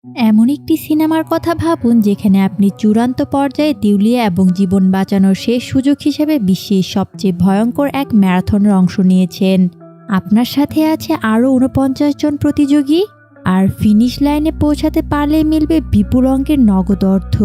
এমন একটি সিনেমার কথা ভাবুন যেখানে আপনি চূড়ান্ত পর্যায়ে দেউলিয়া এবং জীবন বাঁচানোর শেষ সুযোগ হিসেবে বিশ্বের সবচেয়ে ভয়ঙ্কর এক ম্যারাথনের অংশ নিয়েছেন। আপনার সাথে আছে আরও ৪৯ জন প্রতিযোগী, আর ফিনিশ লাইনে পৌঁছাতে পারলেই মিলবে বিপুল অঙ্কের নগদ অর্থ।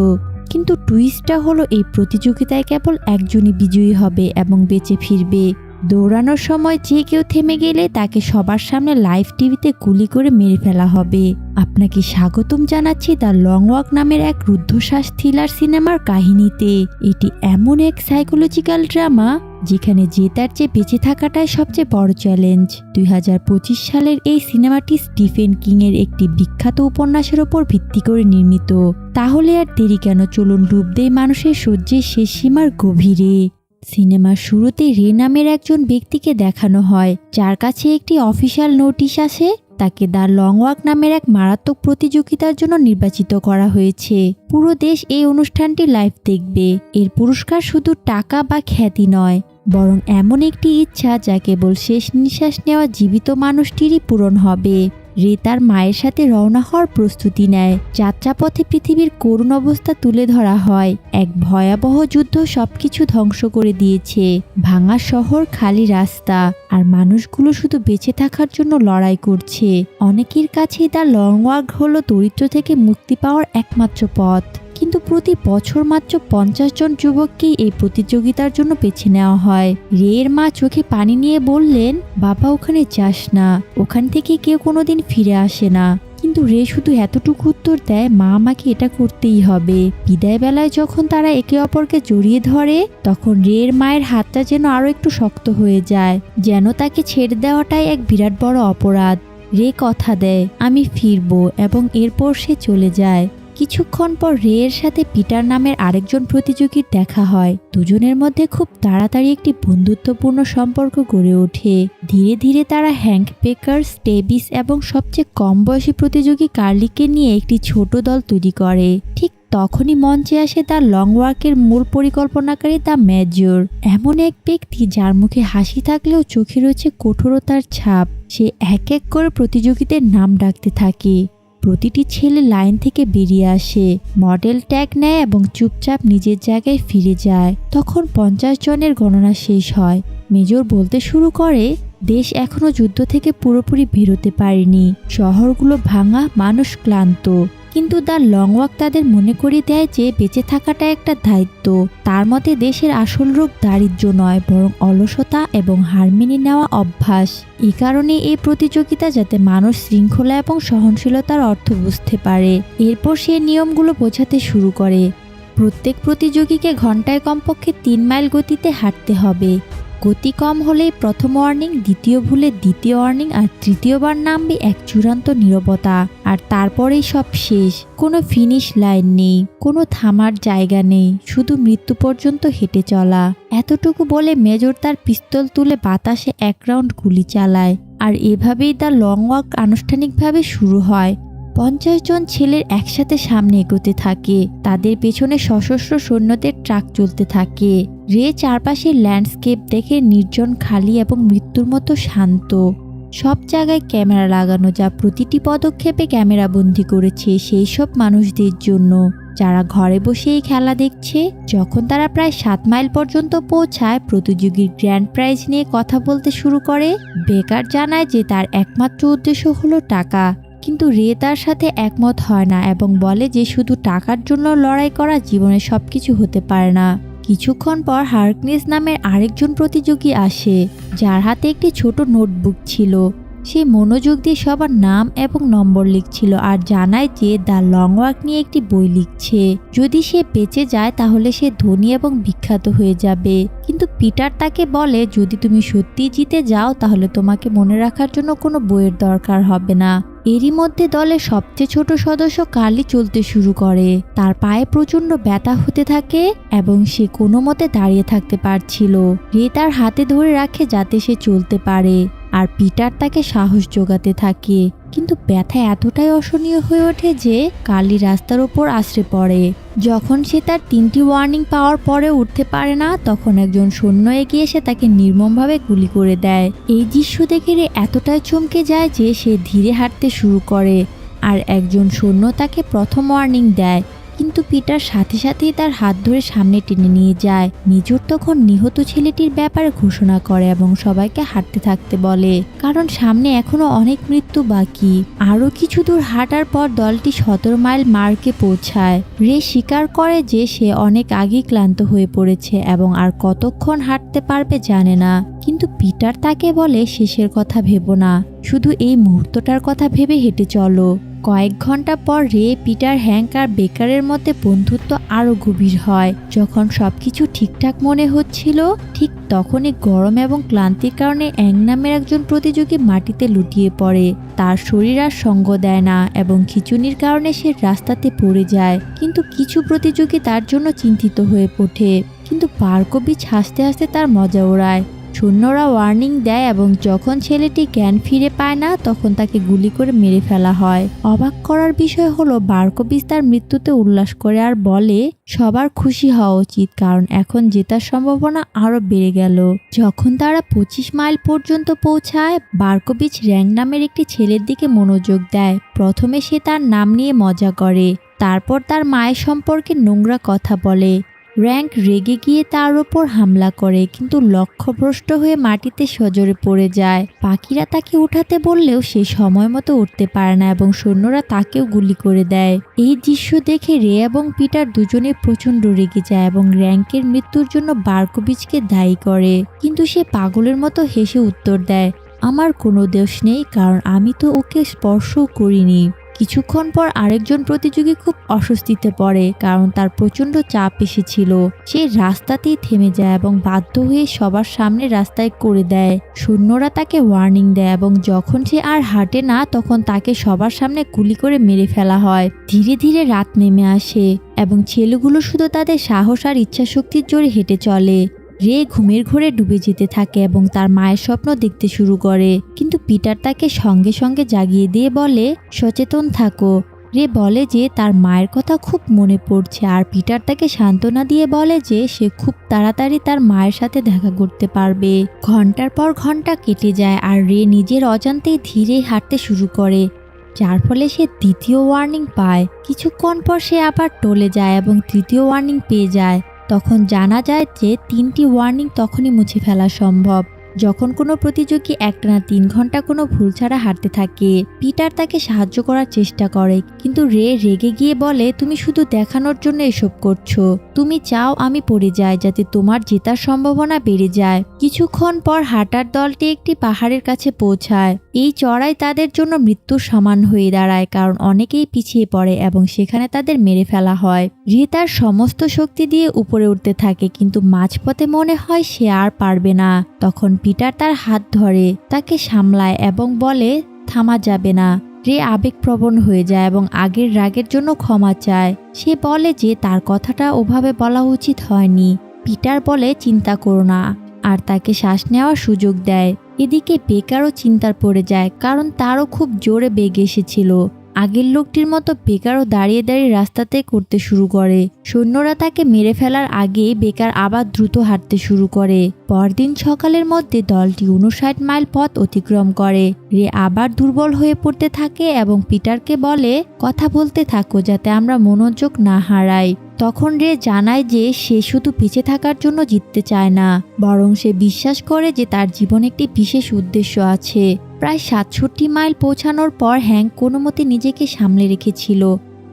কিন্তু টুইস্টটা হলো এই প্রতিযোগিতায় কেবল একজনই বিজয়ী হবে এবং বেঁচে ফিরবে। দৌড়ানোর সময় যে কেউ থেমে গেলে তাকে সবার সামনে লাইভ টিভিতে গুলি করে মেরে ফেলা হবে। আপনাকে স্বাগতম জানাচ্ছি দ্য লং ওয়াক নামের এক রুদ্ধশ্বাস থ্রিলার সিনেমার কাহিনীতে। এটি এমন এক সাইকোলজিক্যাল ড্রামা যেখানে জেতার চেয়ে বেঁচে থাকাটাই সবচেয়ে বড় চ্যালেঞ্জ। ২০২৫ সালের এই সিনেমাটি স্টিফেন কিংয়ের একটি বিখ্যাত উপন্যাসের ওপর ভিত্তি করে নির্মিত। তাহলে আর দেরি কেন, চলুন ডুব দেই মানুষের সহ্যের শেষ সীমার গভীরে। সিনেমার শুরুতে রে নামের একজন ব্যক্তিকে দেখানো হয় যার কাছে একটি অফিসিয়াল নোটিশ আসে। তাকে দ্য লং ওয়াক নামের এক মারাত্মক প্রতিযোগিতার জন্য নির্বাচিত করা হয়েছে। পুরো দেশ এই অনুষ্ঠানটি লাইভ দেখবে। এর পুরস্কার শুধু টাকা বা খ্যাতি নয়, বরং এমন একটি ইচ্ছা যা কেবল শেষ নিঃশ্বাস নেওয়া জীবিত মানুষটিরই পূরণ হবে। রে তার মায়ের সাথে রওনা হওয়ার প্রস্তুতি নেয়। যাত্রাপথে পৃথিবীর করুণ অবস্থা তুলে ধরা হয়। এক ভয়াবহ যুদ্ধ সবকিছু ধ্বংস করে দিয়েছে। ভাঙা শহর, খালি রাস্তা, আর মানুষগুলো শুধু বেঁচে থাকার জন্য লড়াই করছে। অনেকের কাছেই দ্য লং ওয়াক হলো দরিদ্র থেকে মুক্তি পাওয়ার একমাত্র পথ। কিন্তু প্রতি বছর মাত্র ৫০ জন যুবককেই এই প্রতিযোগিতার জন্য বেছে নেওয়া হয়। রের মা চোখে পানি নিয়ে বললেন, বাবা ওখানে যাস না, ওখান থেকে কেউ কোনোদিন ফিরে আসে না। কিন্তু রে শুধু এতটুকু উত্তর দেয়, মা আমাকে এটা করতেই হবে। বিদায় বেলায় যখন তারা একে অপরকে জড়িয়ে ধরে, তখন রের মায়ের হাতটা যেন আরো একটু শক্ত হয়ে যায়, যেন তাকে ছেড়ে দেওয়াটাই এক বিরাট বড় অপরাধ। রে কথা দেয়, আমি ফিরবো, এবং এরপর সে চলে যায়। কিছুক্ষণ পর রে এর সাথে পিটার নামের আরেকজন প্রতিযোগীর দেখা হয়। দুজনের মধ্যে খুব তাড়াতাড়ি একটি বন্ধুত্বপূর্ণ সম্পর্ক গড়ে ওঠে। ধীরে ধীরে তারা হ্যাঙ্ক বেকার, স্টেবিস এবং সবচেয়ে কম বয়সী প্রতিযোগী কার্লিকে নিয়ে একটি ছোট দল তৈরি করে। ঠিক তখনই মঞ্চে আসে দ্য লং ওয়াকের মূল পরিকল্পনাকারী দ্য মেজর, এমন এক ব্যক্তি যার মুখে হাসি থাকলেও চোখে রয়েছে কঠোরতার ছাপ। সে এক এক করে প্রতিযোগীদের নাম ডাকতে থাকে। প্রতিটি ছেলে লাইন থেকে বেরিয়ে আসে, মডেল ট্যাগ নেয় এবং চুপচাপ নিজের জায়গায় ফিরে যায়। তখন ৫০ জনের গণনা শেষ হয়। মেজর বলতে শুরু করে, দেশ এখনো যুদ্ধ থেকে পুরোপুরি বেরোতে পারেনি, শহরগুলো ভাঙা, মানুষ ক্লান্ত। কিন্তু দ্য লং ওয়াক তাদের মনে করিয়ে দেয় যে বেঁচে থাকাটা একটা দায়িত্ব। তার মতে দেশের আসল রোগ দারিদ্র্য নয়, বরং অলসতা এবং হার মেনে নেওয়া অভ্যাস। এই কারণে এই প্রতিযোগিতা, যাতে মানুষ শৃঙ্খলা এবং সহনশীলতার অর্থ বুঝতে পারে। এরপর সে নিয়মগুলো বোঝাতে শুরু করে। প্রত্যেক প্রতিযোগীকে ঘন্টায় কমপক্ষে ৩ মাইল গতিতে হাঁটতে হবে। গতি কম হলেই প্রথম ওয়ার্নিং, দ্বিতীয় ভুলে দ্বিতীয় ওয়ার্নিং, আর তৃতীয়বার নামবে এক চূড়ান্ত নীরবতা। আর তারপরেই সব শেষ। কোনো ফিনিশ লাইন নেই, কোনো থামার জায়গা নেই, শুধু মৃত্যু পর্যন্ত হেঁটে চলা। এতটুকু বলে মেজর তার পিস্তল তুলে বাতাসে ১ রাউন্ড গুলি চালায়। আর এভাবেই দ্য লং ওয়াক আনুষ্ঠানিকভাবে শুরু হয়। ৫০ জন ছেলের একসাথে সামনে এগোতে থাকে। তাদের পেছনে সশস্ত্র সৈন্যদের ট্রাক চলতে থাকে। রে চারপাশের ল্যান্ডস্কেপ দেখে নির্জন, খালি এবং মৃত্যুর মতো শান্ত। সব জায়গায় ক্যামেরা লাগানো, যা প্রতিটি পদক্ষেপে ক্যামেরাবন্দি করেছে সেই সব মানুষদের জন্য যারা ঘরে বসে এই খেলা দেখছে। যখন তারা প্রায় ৭ মাইল পর্যন্ত পৌঁছায়, প্রতিযোগীর গ্র্যান্ড প্রাইজ নিয়ে কথা বলতে শুরু করে। বেকার জানায় যে তার একমাত্র উদ্দেশ্য হলো টাকা। কিন্তু রে তার সাথে একমত হয় না এবং বলে যে শুধু টাকার জন্য লড়াই করা জীবনে সবকিছু হতে পারে না। কিছুক্ষণ পর হার্কনেস নামের আরেকজন প্রতিযোগী আসে, যার হাতে একটি ছোট নোটবুক ছিল। সে মনোযোগ দিয়ে সবার নাম এবং নম্বর লিখছিল আর জানায় যে দ্য লং ওয়াক নিয়ে একটি বই লিখছে। যদি সে বেঁচে যায় তাহলে সে ধনী এবং বিখ্যাত হয়ে যাবে। কিন্তু পিটার তাকে বলে, যদি তুমি সত্যিই জিতে যাও তাহলে তোমাকে মনে রাখার জন্য কোনো বইয়ের দরকার হবে না। এরই মধ্যে দলের সবচেয়ে ছোট সদস্য কার্লি চলতে শুরু করে। তার পায়ে প্রচণ্ড ব্যথা হতে থাকে এবং সে কোনো মতে দাঁড়িয়ে থাকতে পারছিল। রে তার হাতে ধরে রাখে যাতে সে চলতে পারে, আর পিটার তাকে সাহস জোগাতে থাকে। কিন্তু ব্যথা এতটাই অসহনীয় হয়ে ওঠে যে কার্লি রাস্তার ওপর আছড়ে পড়ে। যখন সে তার ৩টি ওয়ার্নিং পাওয়ার পরে উঠতে পারে না, তখন একজন সৈন্য এগিয়ে এসে তাকে নির্মমভাবে গুলি করে দেয়। এই দৃশ্য দেখে রে এতটাই চমকে যায় যে সে ধীরে হাঁটতে শুরু করে। আর একজন সৈন্য তাকে প্রথম ওয়ার্নিং দেয়, কিন্তু পিটার সাথে সাথেই তার হাত ধরে সামনে টেনে নিয়ে যায়। মেজর তখন নিহত ছেলেটির ব্যাপারে ঘোষণা করে এবং সবাইকে হাঁটতে থাকতে বলে, কারণ সামনে এখনো অনেক মৃত্যু বাকি। আরও কিছু দূর হাঁটার পর দলটি 17 মাইল মার্কে পৌঁছায়। রে স্বীকার করে যে সে অনেক আগেই ক্লান্ত হয়ে পড়েছে এবং আর কতক্ষণ হাঁটতে পারবে জানে না, কিন্তু পিটার তাকে বলে শেষের কথা ভেবো না, শুধু এই মুহূর্তটার কথা ভেবে হেঁটে চলো। কয়েক ঘন্টা পর রে, পিটার, হ্যাঙ্ক আর বেকারের মধ্যে বন্ধুত্ব আরও গভীর হয়। যখন সবকিছু ঠিকঠাক মনে হচ্ছিল, ঠিক তখনই গরম এবং ক্লান্তির কারণে অ্যাং নামের একজন প্রতিযোগী মাটিতে লুটিয়ে পড়ে। তার শরীর আর সঙ্গ দেয় না এবং খিঁচুনির কারণে সে রাস্তাতে পড়ে যায়। কিন্তু কিছু প্রতিযোগী তার জন্য চিন্তিত হয়ে ওঠে, কিন্তু বার্কোভিচ হাসতে হাসতে তার মজা ওড়ায়। সৈন্যরা ওয়ার্নিং দেয় এবং যখন ছেলেটি জ্ঞান ফিরে পায় না, তখন তাকে গুলি করে মেরে ফেলা হয়। অবাক করার বিষয় হলো বার্কোভিচ তার মৃত্যুতে উল্লাস করে আর বলে সবার খুশি হওয়া উচিত, কারণ এখন জেতার সম্ভাবনা আরও বেড়ে গেল। যখন তারা 25 মাইল পর্যন্ত পৌঁছায়, বার্কোভিচ র্যাং নামের একটি ছেলের দিকে মনোযোগ দেয়। প্রথমে সে তার নাম নিয়ে মজা করে, তারপর তার মায়ের সম্পর্কে নোংরা কথা বলে। র্যাঙ্ক রেগে গিয়ে তার ওপর হামলা করে, কিন্তু লক্ষ্যভ্রষ্ট হয়ে মাটিতে সজোরে পড়ে যায়। পাখিরা তাকে উঠাতে বললেও সে সময় মতো উঠতে পারে না এবং সৈন্যরা তাকেও গুলি করে দেয়। এই দৃশ্য দেখে রে এবং পিটার দুজনে প্রচণ্ড রেগে যায় এবং র্যাঙ্কের মৃত্যুর জন্য বার্কোভিচকে দায়ী করে, কিন্তু সে পাগলের মতো হেসে উত্তর দেয়, আমার কোনো দোষ নেই, কারণ আমি তো ওকে স্পর্শও করিনি। কিছুক্ষণ পর আরেকজন প্রতিযোগী খুব অস্বস্তিতে পড়ে, কারণ তার প্রচণ্ড চাপ এসেছিল। সে রাস্তাতেই থেমে যায় এবং বাধ্য হয়ে সবার সামনে রাস্তায় করে দেয়। সৈন্যরা তাকে ওয়ার্নিং দেয় এবং যখন সে আর হাঁটে না, তখন তাকে সবার সামনে গুলি করে মেরে ফেলা হয়। ধীরে ধীরে রাত নেমে আসে এবং ছেলেগুলো শুধু তাদের সাহস আর ইচ্ছাশক্তির জোরে হেঁটে চলে। রে ঘুমের ঘোরে ডুবে যেতে থাকে এবং তার মায়ের স্বপ্ন দেখতে শুরু করে, কিন্তু পিটার তাকে সঙ্গে সঙ্গে জাগিয়ে দিয়ে বলে সচেতন থাকো। রে বলে যে তার মায়ের কথা খুব মনে পড়ছে, আর পিটার তাকে সান্ত্বনা দিয়ে বলে যে সে খুব তাড়াতাড়ি তার মায়ের সাথে দেখা করতে পারবে। ঘন্টার পর ঘন্টা কেটে যায় আর রে নিজের অজান্তেই ধীরে হাঁটতে শুরু করে, যার ফলে সে দ্বিতীয় ওয়ার্নিং পায়। কিছুক্ষণ পর সে আবার টলে যায় এবং তৃতীয় ওয়ার্নিং পেয়ে যায়। তখন জানা যায় যে 3টি ওয়ার্নিং তখনই মুছে ফেলা সম্ভব যখন কোনো প্রতিযোগী একটানা 3 ঘন্টা কোনো ভুল ছাড়া হাঁটতে থাকে। পিটার তাকে সাহায্য করার চেষ্টা করে, কিন্তু রে রেগে গিয়ে বলে তুমি শুধু দেখানোর জন্য এসব করছো, তুমি চাও আমি পড়ে যাই যাতে তোমার জেতার সম্ভাবনা বেড়ে যায়। কিছুক্ষণ পর হাঁটার দলটি একটি পাহাড়ের কাছে পৌঁছায়। এই চড়াই তাদের জন্য মৃত্যুর সমান হয়ে দাঁড়ায়, কারণ অনেকেই পিছিয়ে পড়ে এবং সেখানে তাদের মেরে ফেলা হয়। রে তার সমস্ত শক্তি দিয়ে উপরে উঠতে থাকে, কিন্তু মাঝপথে মনে হয় সে আর পারবে না। তখন পিটার তার হাত ধরে তাকে সামলায় এবং বলে থামা যাবে না। রে আবেগপ্রবণ হয়ে যায় এবং আগের রাগের জন্য ক্ষমা চায়। সে বলে যে তার কথাটা ওভাবে বলা উচিত হয়নি। পিটার বলে চিন্তা করো না আর তাকে শ্বাস নেওয়ার সুযোগ দেয়। এদিকে বেকারও চিন্তার পড়ে যায়, কারণ তারও খুব জোরে বেগ এসেছিল। আগের লোকটির মতো বেকারও দাঁড়িয়ে দাঁড়িয়ে রাস্তাতে করতে শুরু করে। সৈন্যরা তাকে মেরে ফেলার আগে বেকার আবার দ্রুত হাঁটতে শুরু করে। পরদিন সকালের মধ্যে দলটি 59 মাইল পথ অতিক্রম করে। রে আবার দুর্বল হয়ে পড়তে থাকে এবং পিটারকে বলে কথা বলতে থাকো যাতে আমরা মনোযোগ না হারাই। তখন রে জানায় যে সে শুধু বেঁচে থাকার জন্য জিততে চায় না, বরং সে বিশ্বাস করে যে তার জীবনে একটি বিশেষ উদ্দেশ্য আছে। প্রায় 67 মাইল পৌঁছানোর পর হ্যাঙ্ক কোনো মতে নিজেকে সামলে রেখেছিল।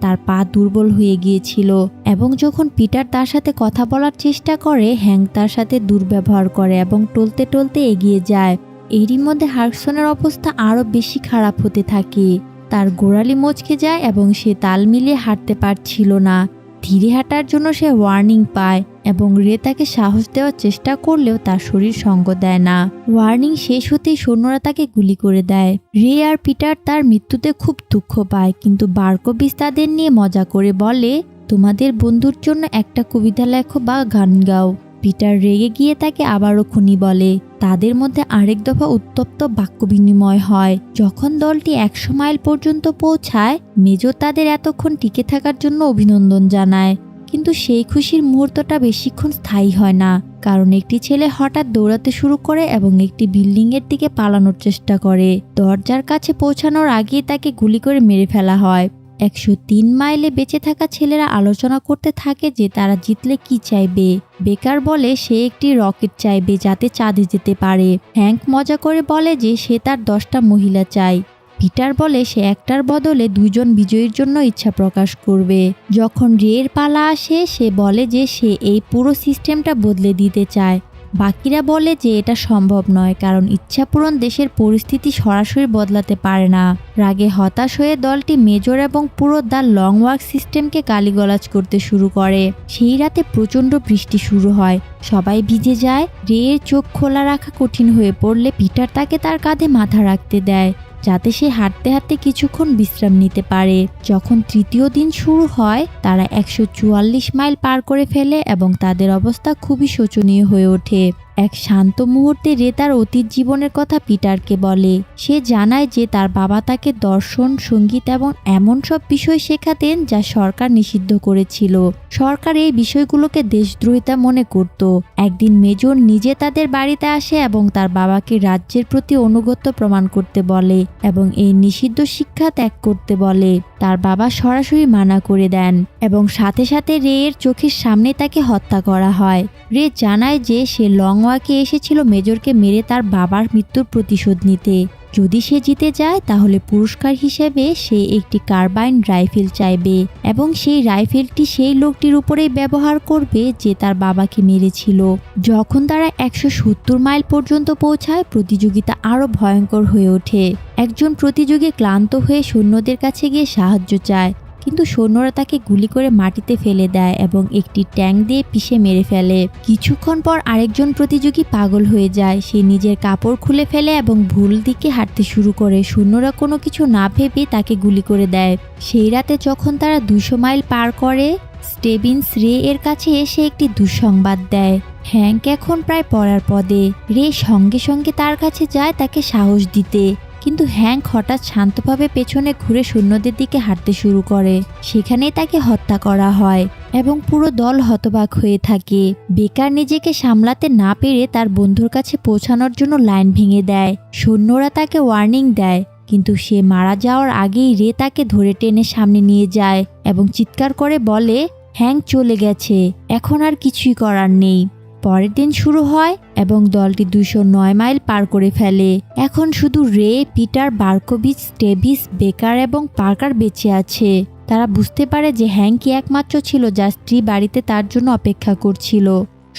তার পা দুর্বল হয়ে গিয়েছিল এবং যখন পিটার তার সাথে কথা বলার চেষ্টা করে, হ্যাঙ্ক তার সাথে দুর্ব্যবহার করে এবং টলতে টলতে এগিয়ে যায়। এরই মধ্যে হার্কসনের অবস্থা আরও বেশি খারাপ হতে থাকে। তার গোড়ালি মচকে যায় এবং সে তাল মিলিয়ে হাঁটতে পারছিল না। ধীরে হাঁটার জন্য সে ওয়ার্নিং পায় এবং রে তাকে সাহস দেওয়ার চেষ্টা করলেও তার শরীর সঙ্গ দেয় না। ওয়ার্নিং শেষ হতেই সৈন্যরা তাকে গুলি করে দেয়। রে আর পিটার তার মৃত্যুতে খুব দুঃখ পায়, কিন্তু বার্কোভিচ তাদের নিয়ে মজা করে বলে তোমাদের বন্ধুর জন্য একটা কবিতা লেখো বা গান গাও। পিটার রেগে গিয়ে তাকে আবারও খুনি বলে। তাদের মধ্যে আরেক দফা উত্তপ্ত বাক্য বিনিময় হয়। যখন দলটি 100 মাইল পর্যন্ত পৌঁছায়, মেজর তাদের এতক্ষণ টিকে থাকার জন্য অভিনন্দন জানায়, কিন্তু সেই খুশির মুহূর্তটা বেশিক্ষণ স্থায়ী হয় না। কারণ একটি ছেলে হঠাৎ দৌড়াতে শুরু করে এবং একটি বিল্ডিংয়ের দিকে পালানোর চেষ্টা করে। দরজার কাছে পৌঁছানোর আগেই তাকে গুলি করে মেরে ফেলা হয়। 103 মাইলে বেঁচে থাকা ছেলেরা আলোচনা করতে থাকে যে তারা জিতলে কি চাইবে। বেকার বলে সে একটি রকেট চাইবে যাতে চাঁদে যেতে পারে। হ্যাঙ্ক মজা করে বলে যে সে তার 10টা মহিলা চায়। পিটার বলে সে একটার বদলে 2জন বিজয়ীর জন্য ইচ্ছা প্রকাশ করবে। যখন রের পালা আসে সে বলে যে সে এই পুরো সিস্টেমটা বদলে দিতে চায়। বাকিরা বলে যে এটা সম্ভব নয়, কারণ ইচ্ছাপূরণ দেশের পরিস্থিতি সরাসরি বদলাতে পারে না। রাগে হতাশ হয়ে দলটি মেজর এবং পুরো দ্য লং ওয়ার্ক সিস্টেমকে গালিগালাজ করতে শুরু করে। সেই রাতে প্রচণ্ড বৃষ্টি শুরু হয়, সবাই ভিজে যায়। রের চোখ খোলা রাখা কঠিন হয়ে পড়লে পিটার তাকে তার কাঁধে মাথা রাখতে দেয় যাতে সে হাঁটতে হাঁটতে কিছুক্ষণ বিশ্রাম নিতে পারে। যখন তৃতীয় দিন শুরু হয় তারা 144 মাইল পার করে ফেলে এবং তাদের অবস্থা খুবই শোচনীয় হয়ে ওঠে। এক শান্ত মুহূর্তে রে তার অতীত জীবনের কথা পিটারকে বলে। সে জানায় যে তার বাবা তাকে দর্শন, সঙ্গীত এবং এমন সব বিষয় শেখাতেন যা সরকার নিষিদ্ধ করেছিল। সরকার এই বিষয়গুলোকে দেশদ্রোহিতা মনে করত। একদিন মেজর নিজে তাদের বাড়িতে আসে এবং তার বাবাকে রাজ্যের প্রতি আনুগত্য প্রমাণ করতে বলে এবং এই নিষিদ্ধ শিক্ষা ত্যাগ করতে বলে। তার বাবা সরাসরি মানা করে দেন এবং সাথে সাথে রে এর চোখের সামনে তাকে হত্যা করা হয়। রে জানায় যে সে লং ওয়াকে এসেছিল মেজরকে মেরে তার বাবার মৃত্যুর প্রতিশোধ নিতে। যদি সে জিতে যায় তাহলে পুরস্কার হিসেবে সে একটি কার্বাইন রাইফেল চাইবে এবং সেই রাইফেলটি সেই লোকটির উপরেই ব্যবহার করবে যে তার বাবাকে মেরেছিল। যখন তারা 170 মাইল পর্যন্ত পৌঁছায় প্রতিযোগিতা আরও ভয়ঙ্কর হয়ে ওঠে। একজন প্রতিযোগী ক্লান্ত হয়ে সৈন্যদের কাছে গিয়ে সাহায্য চায়, কিন্তু সৈন্যরা তাকে গুলি করে মাটিতে ফেলে দেয় এবং একটি ট্যাঙ্ক দিয়ে পিষে মেরে ফেলে। কিছুক্ষণ পর আরেকজন প্রতিযোগী পাগল হয়ে যায়। সে নিজের কাপড় খুলে ফেলে এবং ভুল দিকে হাঁটতে শুরু করে। সৈন্যরা কোনো কিছু না ভেবে তাকে গুলি করে দেয়। সেই রাতে যখন তারা 200 মাইল পার করে স্টেভিন্স রে এর কাছে এসে একটি দুঃসংবাদ দেয়। হ্যাঙ্ক এখন প্রায় পড়ার পদে। রে সঙ্গে সঙ্গে তার কাছে যায় তাকে সাহস দিতে, কিন্তু হ্যাঙ্ক হঠাৎ শান্তভাবে পেছনে ঘুরে সৈন্যদের দিকে হাঁটতে শুরু করে। সেখানেই তাকে হত্যা করা হয় এবং পুরো দল হতবাক হয়ে থাকে। বেকার নিজেকে সামলাতে না পেরে তার বন্ধুর কাছে পৌঁছানোর জন্য লাইন ভেঙে দেয়। সৈন্যরা তাকে ওয়ার্নিং দেয়, কিন্তু সে মারা যাওয়ার আগেই রে তাকে ধরে টেনে সামনে নিয়ে যায় এবং চিৎকার করে বলে, হ্যাঙ্ক চলে গেছে, এখন আর কিছুই করার নেই। পরের দিন শুরু হয় এবং দলটি 209 মাইল পার করে ফেলে। এখন শুধু রে, পিটার, বার্কোভিচ, স্টেভিস, বেকার এবং পার্কার বেঁচে আছে। তারা বুঝতে পারে যে হ্যাঙ্কই একমাত্র ছিল যার স্ত্রী বাড়িতে তার জন্য অপেক্ষা করছিল।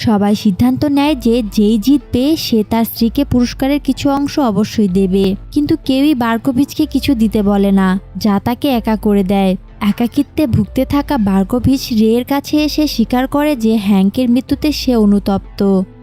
সবাই সিদ্ধান্ত নেয় যে যেই জিতবে সে তার স্ত্রীকে পুরস্কারের কিছু অংশ অবশ্যই দেবে, কিন্তু কেউই বার্কোভিচকে কিছু দিতে বলে না, যা তাকে একা করে দেয়। একাকিত্বে ভুগতে থাকা বার্কোভিচ রের কাছে এসে স্বীকার করে যে হ্যাঙ্কের মৃত্যুতে সে অনুতপ্ত।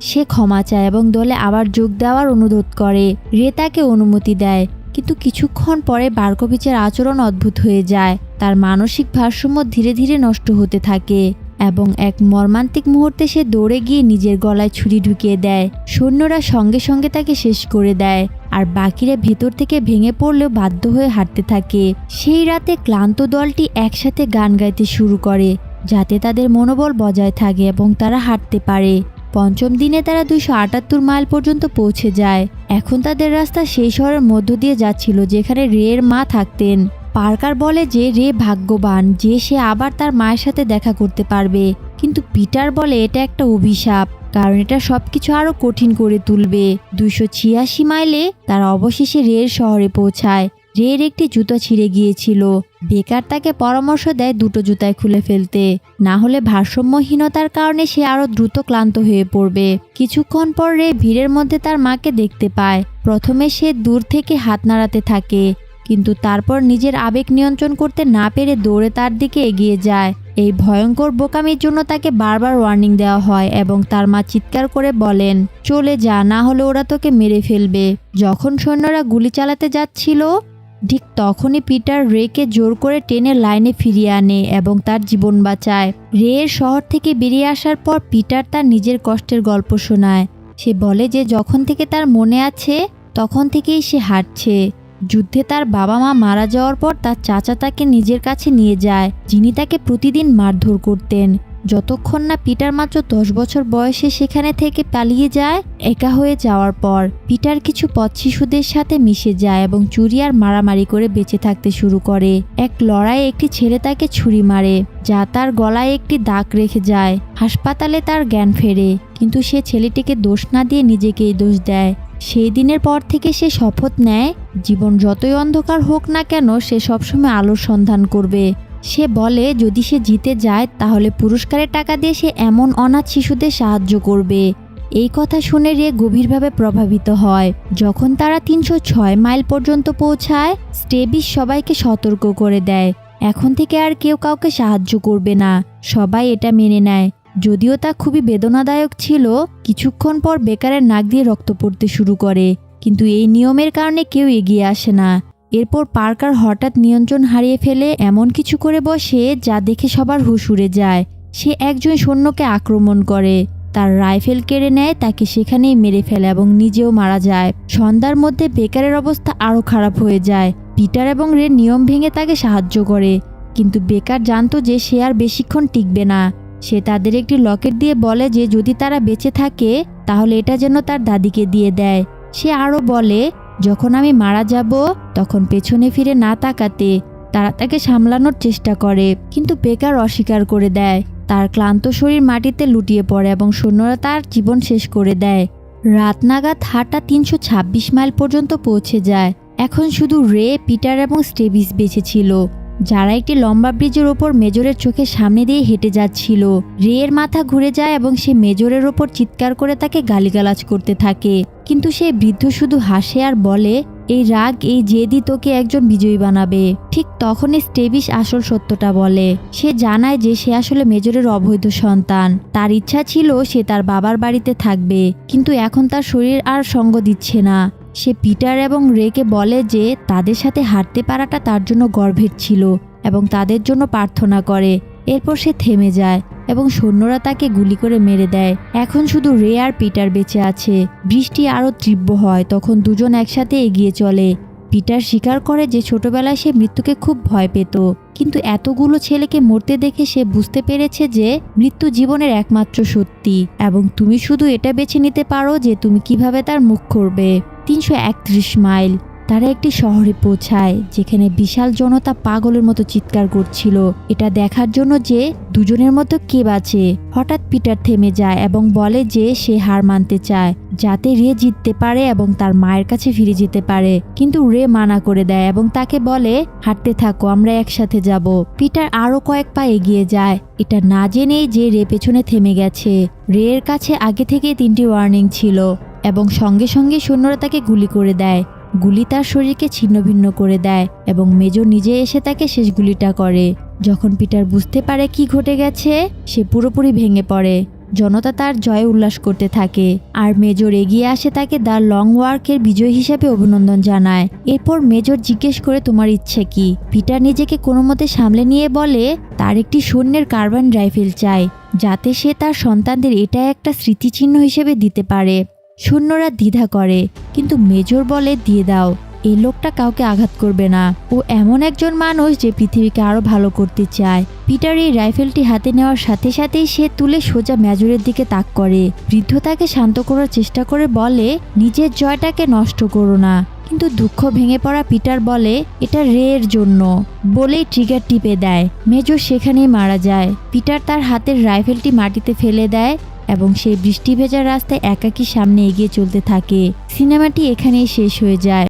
সে ক্ষমা চায় এবং দলে আবার যোগ দেওয়ার অনুরোধ করে। রে তাকে অনুমতি দেয়, কিন্তু কিছুক্ষণ পরে বার্কোভিচের আচরণ অদ্ভুত হয়ে যায়। তার মানসিক ভারসাম্য ধীরে ধীরে নষ্ট হতে থাকে এবং এক মর্মান্তিক মুহূর্তে সে দৌড়ে গিয়ে নিজের গলায় ছুরি ঢুকিয়ে দেয়। সৈন্যরা সঙ্গে সঙ্গে তাকে শেষ করে দেয় আর বাকিরা ভেতর থেকে ভেঙে পড়লেও বাধ্য হয়ে হাঁটতে থাকে। সেই রাতে ক্লান্ত দলটি একসাথে গান গাইতে শুরু করে যাতে তাদের মনোবল বজায় থাকে এবং তারা হাঁটতে পারে। পঞ্চম দিনে তারা 278 মাইল পর্যন্ত পৌঁছে যায়। এখন তাদের রাস্তা সেই শহরের মধ্য দিয়ে যাচ্ছিল যেখানে রের মা থাকতেন। পার্কার বলে যে রে ভাগ্যবান যে সে আবার তার মায়ের সাথে দেখা করতে পারবে, কিন্তু পিটার বলে এটা একটা অভিশাপ, কারণ এটা সবকিছু আরো কঠিন করে তুলবে। 286 মাইলে তারা অবশেষে রের শহরে পৌঁছায়। রের একটি জুতো ছিঁড়ে গিয়েছিল। বেকার তাকে পরামর্শ দেয় দুটো জুতায় খুলে ফেলতে, না হলে ভারসাম্যহীনতার কারণে সে আরো দ্রুত ক্লান্ত হয়ে পড়বে। কিছুক্ষণ পর রে ভিড়ের মধ্যে তার মাকে দেখতে পায়। প্রথমে সে দূর থেকে হাত নাড়াতে থাকে, কিন্তু তারপর নিজের আবেগ নিয়ন্ত্রণ করতে না পেরে দৌড়ে তার দিকে এগিয়ে যায়। এই ভয়ঙ্কর বোকামির জন্য তাকে বারবার ওয়ার্নিং দেওয়া হয় এবং তার মা চিৎকার করে বলেন, চলে যা, না হলে ওরা তোকে মেরে ফেলবে। যখন সৈন্যরা গুলি চালাতে যাচ্ছিল ঠিক তখনই পিটার রেকে জোর করে টেনে লাইনে ফিরিয়ে আনে এবং তার জীবন বাঁচায়। রে এর শহর থেকে বেরিয়ে আসার পর পিটার তার নিজের কষ্টের গল্প শোনায়। সে বলে যে যখন থেকে তার মনে আছে তখন থেকেই সে হাঁটছে। যুদ্ধে তার বাবা মা মারা যাওয়ার পর তার চাচা তাকে নিজের কাছে নিয়ে যায়, যিনি তাকে প্রতিদিন মারধর করতেন। যতক্ষণ না পিটার মাত্র 10 বছর বয়সে সেখানে থেকে পালিয়ে যায়। একা হয়ে যাওয়ার পর পিটার কিছু পথ শিশুদের সাথে মিশে যায় এবং চুরি আর মারামারি করে বেঁচে থাকতে শুরু করে। এক লড়াইয়ে একটি ছেলে তাকে ছুরি মারে, যা তার গলায় একটি দাগ রেখে যায়। হাসপাতালে তার জ্ঞান ফেরে, কিন্তু সে ছেলেটিকে দোষ না দিয়ে নিজেকেই দোষ দেয়। সেই দিনের পর থেকে সে শপথ নেয়, জীবন যতই অন্ধকার হোক না কেন সে সবসময় আলোর সন্ধান করবে। সে বলে যদি সে জিতে যায় তাহলে পুরস্কারের টাকা দিয়ে সে এমন অনাথ শিশুদের সাহায্য করবে। এই কথা শুনে রে গভীরভাবে প্রভাবিত হয়। যখন তারা 306 মাইল পর্যন্ত পৌঁছায়, স্টেবিস সবাইকে সতর্ক করে দেয়, এখন থেকে আর কেউ কাউকে সাহায্য করবে না। সবাই এটা মেনে নেয়, যদিও তা খুবই বেদনাদায়ক ছিল। কিছুক্ষণ পর বেকারের নাক দিয়ে রক্ত পড়তে শুরু করে, কিন্তু এই নিয়মের কারণে কেউ এগিয়ে আসে না। এরপর পার্কার হঠাৎ নিয়ন্ত্রণ হারিয়ে ফেলে এমন কিছু করে বসে যা দেখে সবার হুঁশ উড়ে যায়। সে একজন সৈন্যকে আক্রমণ করে, তার রাইফেল কেড়ে নেয়, তাকে সেখানেই মেরে ফেলে এবং নিজেও মারা যায়। সন্ধ্যার মধ্যে বেকারের অবস্থা আরও খারাপ হয়ে যায়। পিটার এবং রে নিয়ম ভেঙে তাকে সাহায্য করে, কিন্তু বেকার জানতো যে সে আর বেশিক্ষণ টিকবে না। সে তাদের একটি লকেট দিয়ে বলে যে যদি তারা বেঁচে থাকে তাহলে এটা যেন তার দাদিকে দিয়ে দেয়। সে আরও বলে যখন আমি মারা যাব তখন পেছনে ফিরে না তাকাতে। তারা তাকে সামলানোর চেষ্টা করে, কিন্তু বেকার অস্বীকার করে দেয়। তার ক্লান্ত শরীর মাটিতে লুটিয়ে পড়ে এবং সৈন্যরা তার জীবন শেষ করে দেয়। রাত নাগাদ হাঁটা 326 মাইল পর্যন্ত পৌঁছে যায়। এখন শুধু রে, পিটার এবং স্টেবিস বেঁচে ছিল, যারা একটি লম্বা ব্রিজের ওপর মেজরের চোখের সামনে দিয়ে হেঁটে যাচ্ছিল। রে এর মাথা ঘুরে যায় এবং সে মেজরের ওপর চিৎকার করে তাকে গালিগালাজ করতে থাকে, কিন্তু সেই বৃদ্ধ শুধু হাসে আর বলে এই রাগ, এই জেদি তোকে একজন বিজয়ী বানাবে। ঠিক তখনই স্টেবিস আসল সত্যটা বলে। সে জানায় যে সে আসলে মেজরের অবৈধ সন্তান। তার ইচ্ছা ছিল সে তার বাবার বাড়িতে থাকবে, কিন্তু এখন তার শরীর আর সঙ্গ দিচ্ছে না। সে পিটার এবং রেকে বলে যে তাদের সাথে হাঁটতে পারাটা তার জন্য গর্বের ছিল এবং তাদের জন্য প্রার্থনা করে। এরপর সে থেমে যায় এবং সৈন্যরা তাকে গুলি করে মেরে দেয়। এখন শুধু রে আর পিটার বেঁচে আছে। বৃষ্টি আরও তীব্র হয়, তখন দুজন একসাথে এগিয়ে চলে। পিটার স্বীকার করে যে ছোটবেলায় সে মৃত্যুকে খুব ভয় পেত, কিন্তু এতগুলো ছেলেকে মরতে দেখে সে বুঝতে পেরেছে যে মৃত্যু জীবনের একমাত্র সত্যি এবং তুমি শুধু এটা বেছে নিতে পারো যে তুমি কিভাবে তার মুখ করবে। 331 মাইল। তারা একটি শহরে পৌঁছায় যেখানে বিশাল জনতা পাগলের মতো চিৎকার করছিল এটা দেখার জন্য যে দুজনের মতো কে বাঁচে। হঠাৎ পিটার থেমে যায় এবং বলে যে সে হার মানতে চায় যাতে রে জিততে পারে এবং তার মায়ের কাছে ফিরে যেতে পারে, কিন্তু রে মানা করে দেয় এবং তাকে বলে হাঁটতে থাকো, আমরা একসাথে যাব। পিটার আরো কয়েক পা এগিয়ে যায়, এটা না জেনেই যে রে পেছনে থেমে গেছে। রে এর কাছে আগে থেকে 3টি ওয়ার্নিং ছিল এবং সঙ্গে সঙ্গে সৈন্যরা তাকে গুলি করে দেয়। গুলি তার শরীরকে ছিন্নভিন্ন করে দেয় এবং মেজর নিজে এসে তাকে শেষ গুলিটা করে। যখন পিটার বুঝতে পারে কি ঘটে গেছে, সে পুরোপুরি ভেঙে পড়ে। জনতা তার জয়ে উল্লাস করতে থাকে আর মেজর এগিয়ে আসে তাকে দ্য লং ওয়ার্কের বিজয় হিসাবে অভিনন্দন জানায়। এরপর মেজর জিজ্ঞেস করে তোমার ইচ্ছে কি। পিটার নিজেকে কোনো মতে সামলে নিয়ে বলে তার একটি সৈন্যের কার্বান রাইফেল চাই, যাতে সে তার সন্তানদের এটা একটা স্মৃতিচিহ্ন হিসেবে দিতে পারে। সৈন্যরা দ্বিধা করে, কিন্তু মেজর বলে দিয়ে দাও, এই লোকটা কাউকে আঘাত করবে না। ও এমন একজন মানুষ যে পৃথিবীকে আরো ভালো করতে চায়। পিটার এই রাইফেলটি হাতে নেওয়ার সাথে সাথেই সে তুলে সোজা মেজরের দিকে তাক করে। বৃদ্ধ তাকে শান্ত করার চেষ্টা করে বলে নিজের জয়টাকে নষ্ট করো না, কিন্তু দুঃখ ভেঙে পড়া পিটার বলে এটা রে এর জন্য বলেই ট্রিগার টিপে দেয়। মেজর সেখানেই মারা যায়। পিটার তার হাতের রাইফেলটি মাটিতে ফেলে দেয় এবং সেই বৃষ্টি ভেজা রাস্তায় একাকী সামনে এগিয়ে চলতে থাকে। সিনেমাটি এখানেই শেষ হয়ে যায়।